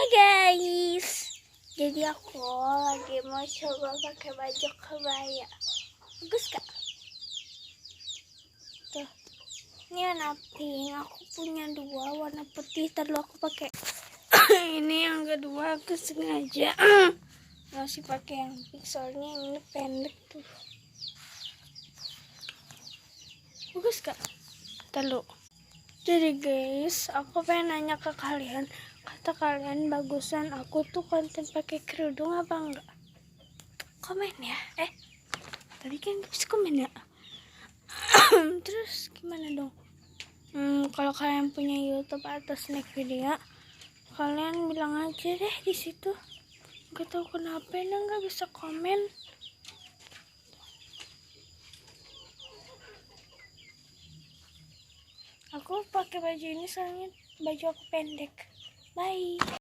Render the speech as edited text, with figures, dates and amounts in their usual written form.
Guys, jadi aku lagi mau coba pakai baju kebaya. Bagus gak? Tuh, ini warna pink. Aku punya dua warna putih. Tadi aku pakai ini yang kedua. Aku sengaja masih pakai yang pink soalnya yang ini pendek tuh. Bagus gak? Telu. Jadi guys, aku pengen nanya ke kalian, kata kalian bagusan aku tuh konten pakai kerudung apa enggak? Komen ya. Tadi kan bisa komen ya. Terus gimana dong? Kalau kalian punya YouTube atau snack video, kalian bilang aja deh di situ. Gak tahu kenapa ini nggak bisa komen. Aku pakai baju ini soalnya baju aku pendek. Bye.